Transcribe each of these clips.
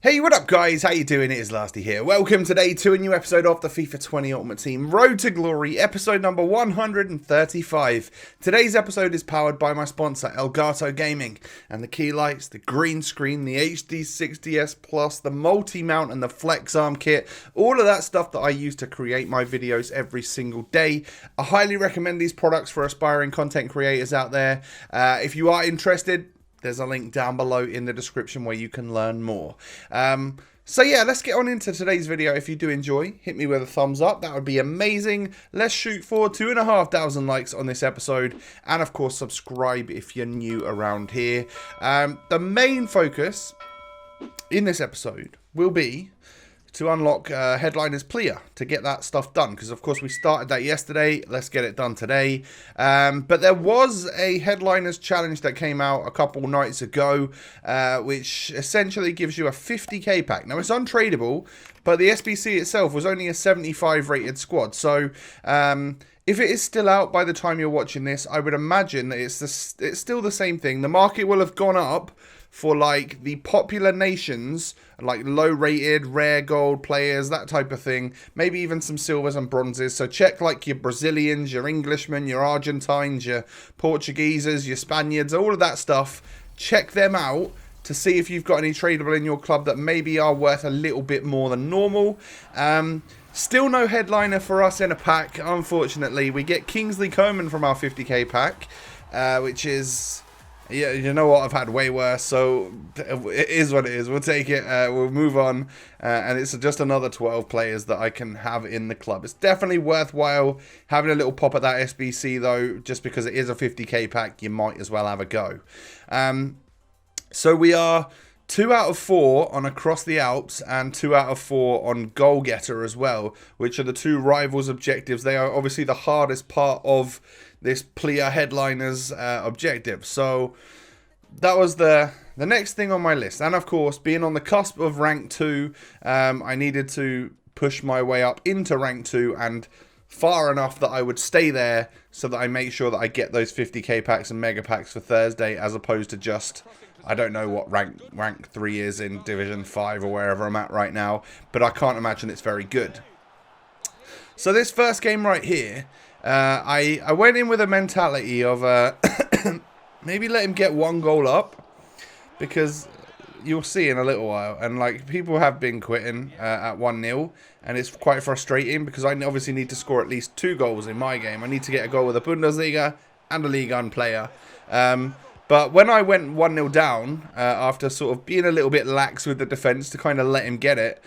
Hey, what up guys? How you doing? It is Lasty here. Welcome today to a new episode of the FIFA 20 Ultimate Team Road to Glory, episode number 135. Today's episode is powered by my sponsor, Elgato Gaming, and the key lights, the green screen, the HD 60S Plus, the multi-mount and the flex arm kit, all of that stuff that I use to create my videos every single day. I highly recommend these products for aspiring content creators out there. If you are interested, there's a link down below in the description where you can learn more. So yeah, let's get on into today's video. If you do enjoy, hit me with a thumbs up. That would be amazing. Let's shoot for 2,500 likes on this episode. And of course, subscribe if you're new around here. The main focus in this episode will be to unlock Headliners Plea, to get that stuff done, because of course we started that yesterday. Let's get it done today. But there was a Headliners challenge that came out a couple nights ago, which essentially gives you a 50k pack. Now it's untradeable, but the SBC itself was only a 75 rated squad, so if it is still out by the time you're watching this, I would imagine that it's still the same thing. The market will have gone up for like the popular nations, like low rated, rare gold players, that type of thing. Maybe even some silvers and bronzes. So check like your Brazilians, your Englishmen, your Argentines, your Portugueses, your Spaniards, all of that stuff. Check them out to see if you've got any tradable in your club that maybe are worth a little bit more than normal. Still no headliner for us in a pack, unfortunately. We get Kingsley Coman from our 50k pack, which is... yeah, you know what? I've had way worse, so it is what it is. We'll take it. We'll move on. And it's just another 12 players that I can have in the club. It's definitely worthwhile having a little pop at that SBC, though, just because it is a 50k pack. You might as well have a go. So we are 2 out of 4 on Across the Alps and 2 out of 4 on Goal Getter as well, which are the two rivals objectives. They are obviously the hardest part of this Plea Headliners objective. So that was the next thing on my list. And of course, being on the cusp of rank 2, I needed to push my way up into rank 2 and far enough that I would stay there so that I make sure that I get those 50k packs and mega packs for Thursday, as opposed to just... I don't know what rank 3 is in Division 5 or wherever I'm at right now, but I can't imagine it's very good. So this first game right here, I went in with a mentality of maybe let him get 1 goal up, because you'll see in a little while, and like people have been quitting at 1-0, and it's quite frustrating because I obviously need to score at least 2 goals in my game. I need to get a goal with a Bundesliga and a Liga 1 player. But when I went 1-0 down, after sort of being a little bit lax with the defence to kind of let him get it,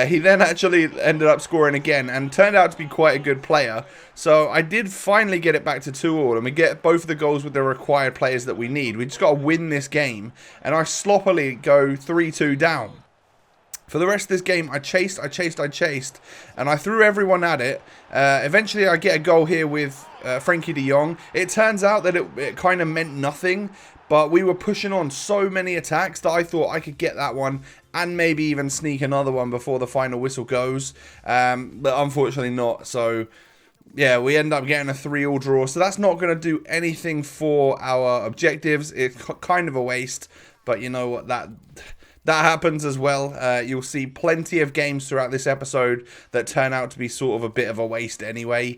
he then actually ended up scoring again and turned out to be quite a good player. So I did finally get it back to 2-2, and we get both of the goals with the required players that we need. We just got to win this game, and I sloppily go 3-2 down. For the rest of this game, I chased, and I threw everyone at it. Eventually, I get a goal here with Frankie de Jong. It turns out that it kind of meant nothing, but we were pushing on so many attacks that I thought I could get that one and maybe even sneak another one before the final whistle goes. But unfortunately not. So, yeah, we end up getting a 3-3 draw. So that's not going to do anything for our objectives. It's kind of a waste, but you know what, that happens as well. You'll see plenty of games throughout this episode that turn out to be sort of a bit of a waste anyway.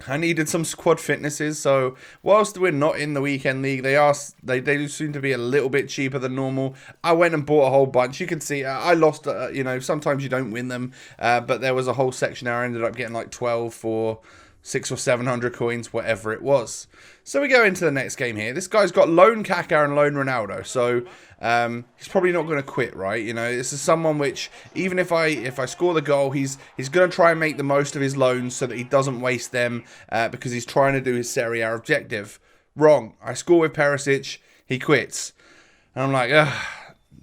I needed some squad fitnesses, so whilst we're not in the weekend league, they do seem to be a little bit cheaper than normal. I went and bought a whole bunch. You can see I lost, you know, sometimes you don't win them, but there was a whole section there. I ended up getting like 12 for 600 or 700 coins, whatever it was. So we go into the next game here. This guy's got loan Kaká and loan Ronaldo, so he's probably not going to quit, right? You know, this is someone which, even if I score the goal, he's going to try and make the most of his loans so that he doesn't waste them, because he's trying to do his Serie A objective. Wrong. I score with Perisic, he quits. And I'm like, ugh,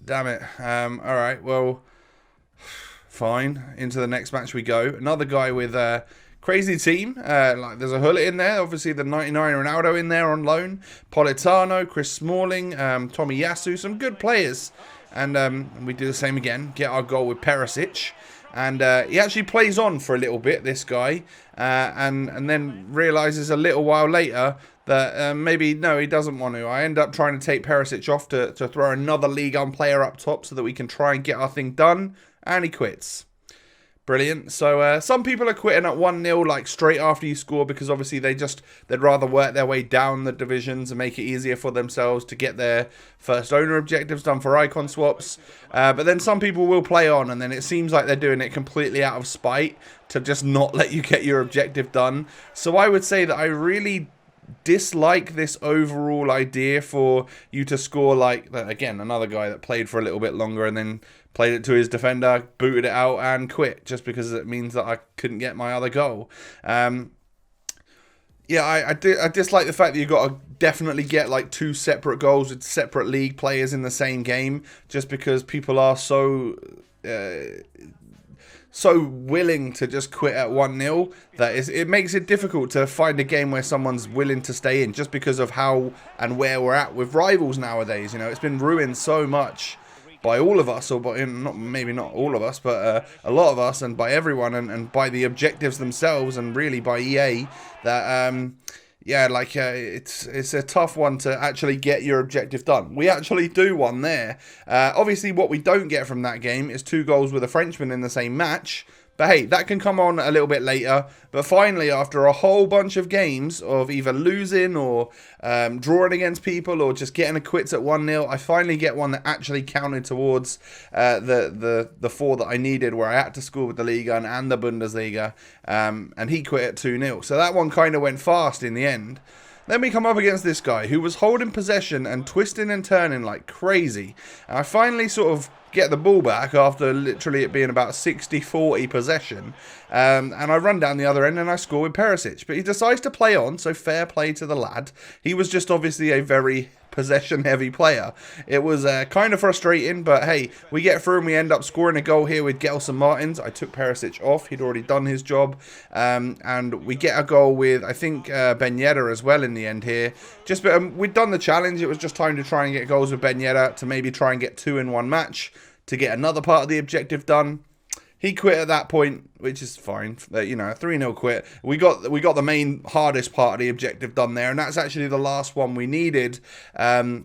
damn it. All right, well, fine. Into the next match we go. Another guy with... crazy team. Like there's a Hullet in there. Obviously the 99 Ronaldo in there on loan. Politano, Chris Smalling, Tommy Yasu. Some good players. And we do the same again. Get our goal with Perisic. And he actually plays on for a little bit, this guy, and then realises a little while later that maybe, no, he doesn't want to. I end up trying to take Perisic off to throw another League on player up top so that we can try and get our thing done, and he quits. Brilliant. So some people are quitting at 1-0 like straight after you score because obviously they'd rather work their way down the divisions and make it easier for themselves to get their first owner objectives done for icon swaps. But then some people will play on, and then it seems like they're doing it completely out of spite to just not let you get your objective done. So I would say that I really dislike this overall idea for you to score like, again, another guy that played for a little bit longer and then played it to his defender, booted it out and quit just because it means that I couldn't get my other goal. Yeah, I dislike the fact that you've got to definitely get like 2 separate goals with separate league players in the same game just because people are so willing to just quit at 1-0 that it makes it difficult to find a game where someone's willing to stay in just because of how and where we're at with rivals nowadays. You know, it's been ruined so much by all of us, or by, maybe not all of us, but a lot of us, and by everyone, and by the objectives themselves, and really by EA, that yeah, like it's a tough one to actually get your objective done. We actually do one there. Obviously, what we don't get from that game is 2 goals with a Frenchman in the same match. But hey, that can come on a little bit later. But finally, after a whole bunch of games of either losing or drawing against people or just getting a quits at 1-0, I finally get one that actually counted towards the 4 that I needed, where I had to score with the Liga and the Bundesliga. And he quit at 2-0. So that one kind of went fast in the end. Then we come up against this guy who was holding possession and twisting and turning like crazy. And I finally sort of get the ball back after literally it being about 60-40 possession. And I run down the other end and I score with Perisic. But he decides to play on, so fair play to the lad. He was just obviously a very possession-heavy player. It was kind of frustrating, but hey, we get through and we end up scoring a goal here with Gelson Martins. I took Perisic off. He'd already done his job. And we get a goal with, I think, Ben Yedder as well in the end here. Just we'd done the challenge. It was just time to try and get goals with Ben Yedder to maybe try and get 2 in one match to get another part of the objective done. He quit at that point, which is fine. You know, 3-0 quit. We got the main hardest part of the objective done there, and that's actually the last one we needed. So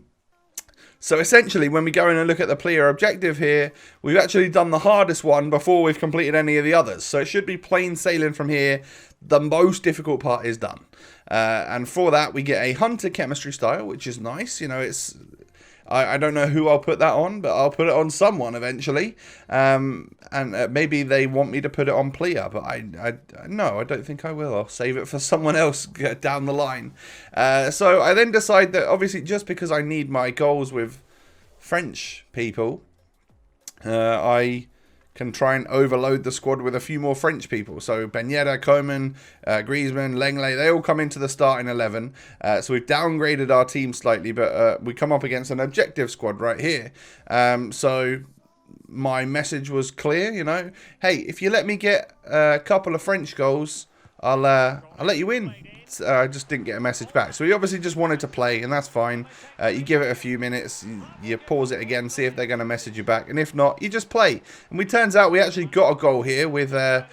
essentially, when we go in and look at the player objective here, we've actually done the hardest one before we've completed any of the others. So it should be plain sailing from here. The most difficult part is done. And for that, we get a Hunter chemistry style, which is nice. You know, it's... I don't know who I'll put that on, but I'll put it on someone eventually. And maybe they want me to put it on Plea, but no, I don't think I will. I'll save it for someone else down the line. So I then decide that obviously just because I need my goals with French people, I can try and overload the squad with a few more French people. So Ben Yedder, Koeman, Griezmann, Lenglet, they all come into the starting 11. So we've downgraded our team slightly, but we come up against an objective squad right here. So my message was clear, you know. Hey, if you let me get a couple of French goals, I'll let you win. I just didn't get a message back. So he obviously just wanted to play, and that's fine. You give it a few minutes, you pause it again, see if they're going to message you back, and if not, you just play. And it turns out we actually got a goal here with our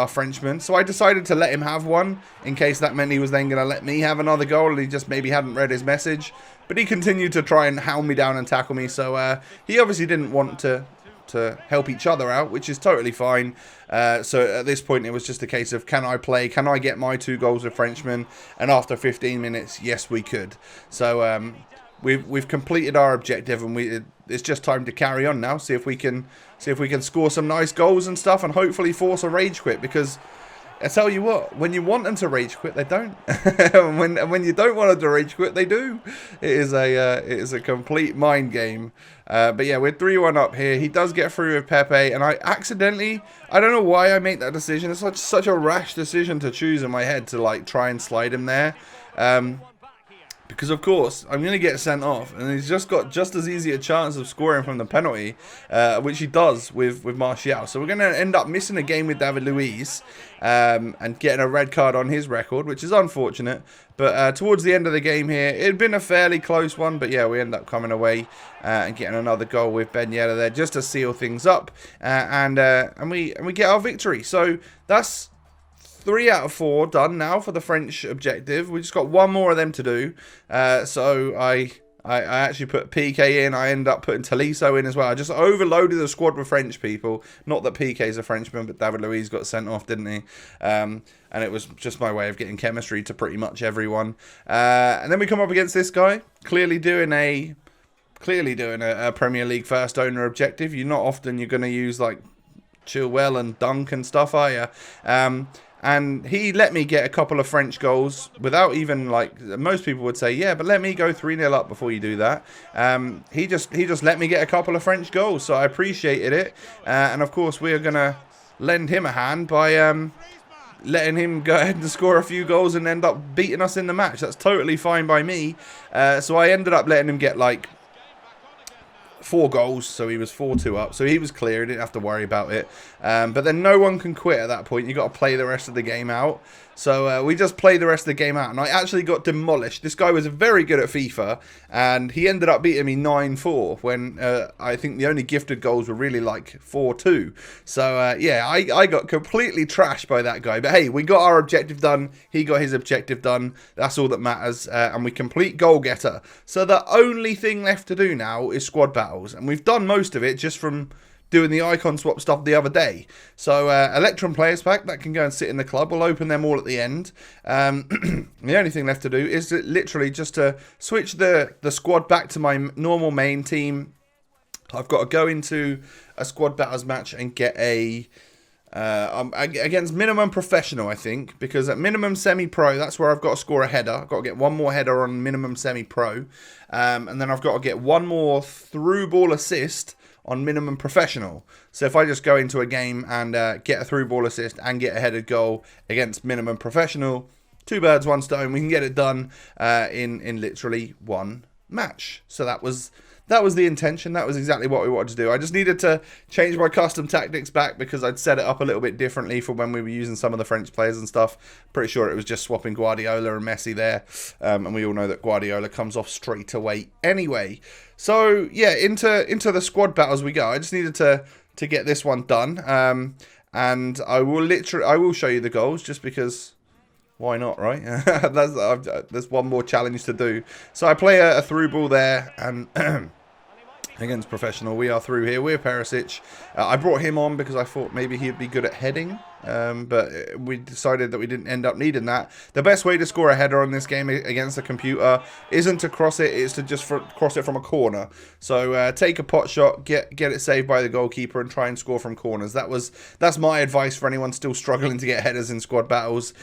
Frenchman. So I decided to let him have one in case that meant he was then going to let me have another goal, and he just maybe hadn't read his message. But he continued to try and hound me down and tackle me. So he obviously didn't want to help each other out, which is totally fine. So at this point, it was just a case of, can I play? Can I get my 2 goals with Frenchmen? And after 15 minutes, yes, we could. So we've completed our objective, and it's just time to carry on now. See if we can score some nice goals and stuff, and hopefully force a rage quit. Because I tell you what, when you want them to rage quit, they don't. when you don't want them to rage quit, they do. It is a complete mind game. But yeah, we're 3-1 up here. He does get through with Pepe, and I don't know why I made that decision. It's such a rash decision to choose in my head to like try and slide him there. Because, of course, I'm going to get sent off. And he's just got just as easy a chance of scoring from the penalty, which he does with Martial. So we're going to end up missing a game with David Luiz and getting a red card on his record, which is unfortunate. But towards the end of the game here, it had been a fairly close one. But, yeah, we end up coming away and getting another goal with Ben Yedder there just to seal things up. And we get our victory. So that's 3 out of 4 done now for the French objective. We just got one more of them to do. So I actually put PK in. I end up putting Tolisso in as well. I just overloaded the squad with French people. Not that PK's a Frenchman, but David Luiz got sent off, didn't he? And it was just my way of getting chemistry to pretty much everyone. And then we come up against this guy, clearly doing a Premier League first owner objective. You're not often you're going to use like Chilwell and Dunk and stuff, are you? And he let me get a couple of French goals without even, like, most people would say, yeah, but let me go 3-0 up before you do that. He just let me get a couple of French goals, so I appreciated it. And, of course, we are going to lend him a hand by letting him go ahead and score a few goals and end up beating us in the match. That's totally fine by me. So I ended up letting him get, like, 4 goals, so he was 4-2 up, so he was clear, he didn't have to worry about it. But then no one can quit at that point. You got to play the rest of the game out. So we just played the rest of the game out, and I actually got demolished. This guy was very good at FIFA, and he ended up beating me 9-4 when I think the only gifted goals were really like 4-2. So yeah, I got completely trashed by that guy. But hey, we got our objective done. He got his objective done. That's all that matters. And we complete goal getter. So the only thing left to do now is squad battles, and we've done most of it just from doing the icon swap stuff the other day. So Electrum Players Pack, that can go and sit in the club. We'll open them all at the end. The only thing left to do is literally just to switch the squad back to my normal main team. I've got to go into a squad battles match and get a against minimum professional, I think, because at minimum semi-pro, that's where I've got to score a header. I've got to get one more header on minimum semi-pro, and then I've got to get one more through ball assist on minimum professional. So if I just go into a game and get a through ball assist and get a headed goal against minimum professional, 2 birds, 1 stone, we can get it done in literally one match. So that was the intention. That was exactly what we wanted to do. I just needed to change my custom tactics back because I'd set it up a little bit differently for when we were using some of the French players and stuff. Pretty sure it was just swapping Guardiola and Messi there. And we all know that Guardiola comes off straight away anyway. So, yeah, into the squad battles we go. I just needed to get this one done. And I will show you the goals just because... Why not, right? There's one more challenge to do. So I play a through ball there, and against professional, we are through here. We're Perisic. I brought him on because I thought maybe he'd be good at heading. But we decided that we didn't end up needing that. The best way to score a header on this game against a computer isn't to cross it, it's to just cross it from a corner. So take a pot shot, get it saved by the goalkeeper and try and score from corners. That's my advice for anyone still struggling to get headers in squad battles,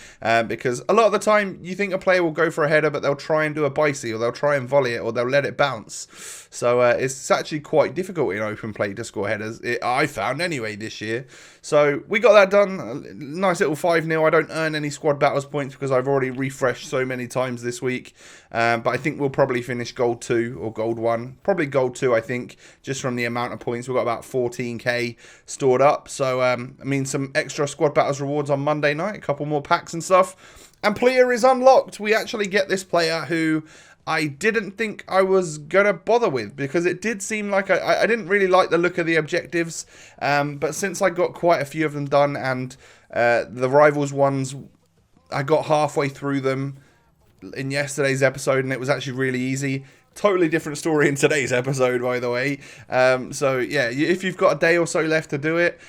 because a lot of the time you think a player will go for a header but they'll try and do a bicey, or they'll try and volley it, or they'll let it bounce. So it's actually quite difficult in open play to score headers, I found anyway this year. So we got that done. Nice little 5-0. I don't earn any squad battles points because I've already refreshed so many times this week. But I think we'll probably finish gold 2 or gold 1. Probably gold 2, I think, just from the amount of points. We've got about 14k stored up. So, I mean, some extra squad battles rewards on Monday night. A couple more packs and stuff. And Plea is unlocked. We actually get this player who I didn't think I was going to bother with, because it did seem like I didn't really like the look of the objectives. But since I got quite a few of them done, and the Rivals ones, I got halfway through them in yesterday's episode, and it was actually really easy. Totally different story in today's episode, by the way. So, yeah, if you've got a day or so left to do it,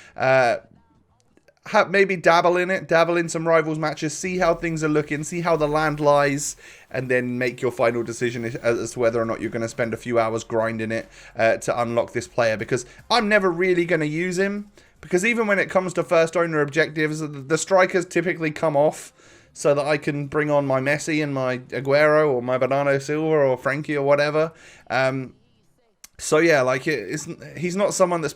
maybe dabble in some Rivals matches, see how things are looking, see how the land lies, and then make your final decision as to whether or not you're going to spend a few hours grinding it to unlock this player, because I'm never really going to use him, because even when it comes to first owner objectives, the strikers typically come off so that I can bring on my Messi and my Aguero or my Bernardo Silva or Frankie or whatever. So yeah, like he's not someone that's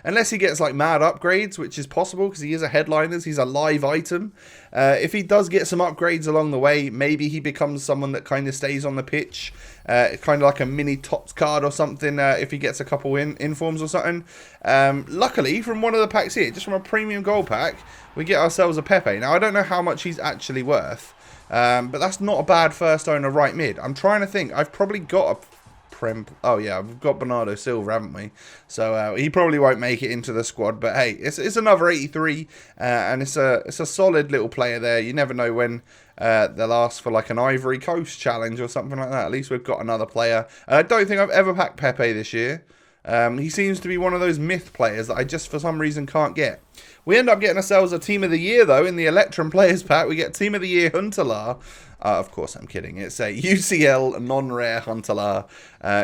unless he gets like mad upgrades, which is possible because he is a headliners. He's a live item. If he does get some upgrades along the way, maybe he becomes someone that kind of stays on the pitch, kind of like a mini tops card or something. If he gets a couple informs or something. Luckily, from one of the packs here, just from a premium gold pack, we get ourselves a Pepe. Now I don't know how much he's actually worth, but that's not a bad first owner right mid. I'm trying to think. I've probably got a oh yeah, we've got Bernardo Silva, haven't we? So he probably won't make it into the squad, but hey, it's another 83, and it's a solid little player there. You never know when they'll ask for like an Ivory Coast challenge or something like that. At least we've got another player. I don't think I've ever packed Pepe this year. He seems to be one of those myth players that I just for some reason can't get. We end up getting ourselves a Team of the Year though in the Electrum Players Pack. We get Team of the Year Huntelaar. Of course, I'm kidding. It's a UCL non-rare Huntelaar.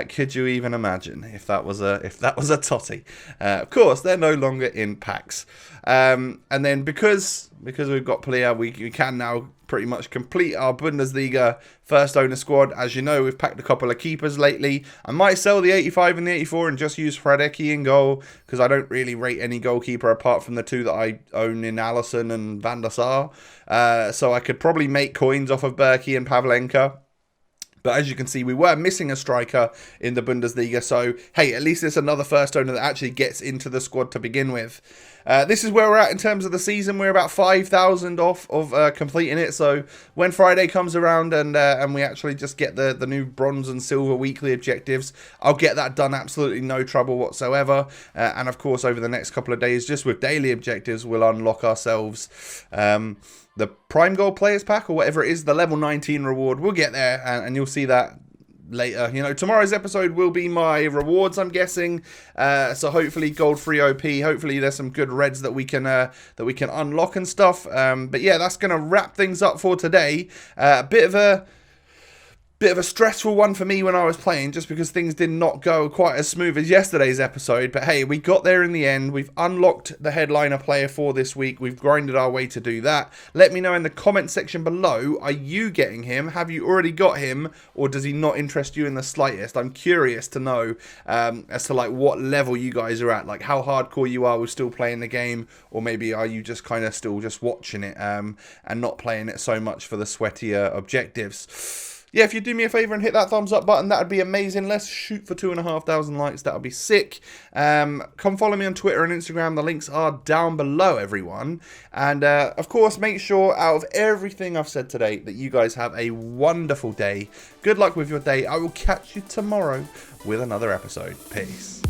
Could you even imagine if that was a totty? Of course, they're no longer in packs. And then because we've got Plea, we can now pretty much complete our Bundesliga first owner squad. As you know, we've packed a couple of keepers lately. I might sell the 85 and the 84 and just use Fredecki in goal because I don't really rate any goalkeeper apart from the two that I own in Allison and Van der Sar. So I could probably make coins off of Berkey and Pavlenka. But as you can see, we were missing a striker in the Bundesliga. So, hey, at least it's another first owner that actually gets into the squad to begin with. This is where we're at in terms of the season. We're about 5,000 off of completing it. So when Friday comes around and we actually just get the new bronze and silver weekly objectives, I'll get that done absolutely no trouble whatsoever. And of course, over the next couple of days, just with daily objectives, we'll unlock ourselves the Prime Gold Players Pack or whatever it is, the level 19 reward. We'll get there and you'll see that later. You know, tomorrow's episode will be my rewards, I'm guessing. So hopefully gold free OP. Hopefully there's some good reds that we can unlock and stuff. But yeah, that's gonna wrap things up for today. A bit of a stressful one for me when I was playing, just because things did not go quite as smooth as yesterday's episode. But hey, we got there in the end. We've unlocked the headliner player for this week. We've grinded our way to do that. Let me know in the comment section below, are you getting him? Have you already got him? Or does he not interest you in the slightest? I'm curious to know as to like what level you guys are at. Like how hardcore you are with still playing the game. Or maybe are you just kind of still just watching it and not playing it so much for the sweatier objectives. Yeah, if you do me a favour and hit that thumbs up button, that would be amazing. Let's shoot for 2,500 likes. That would be sick. Come follow me on Twitter and Instagram. The links are down below, everyone. And, of course, make sure out of everything I've said today that you guys have a wonderful day. Good luck with your day. I will catch you tomorrow with another episode. Peace.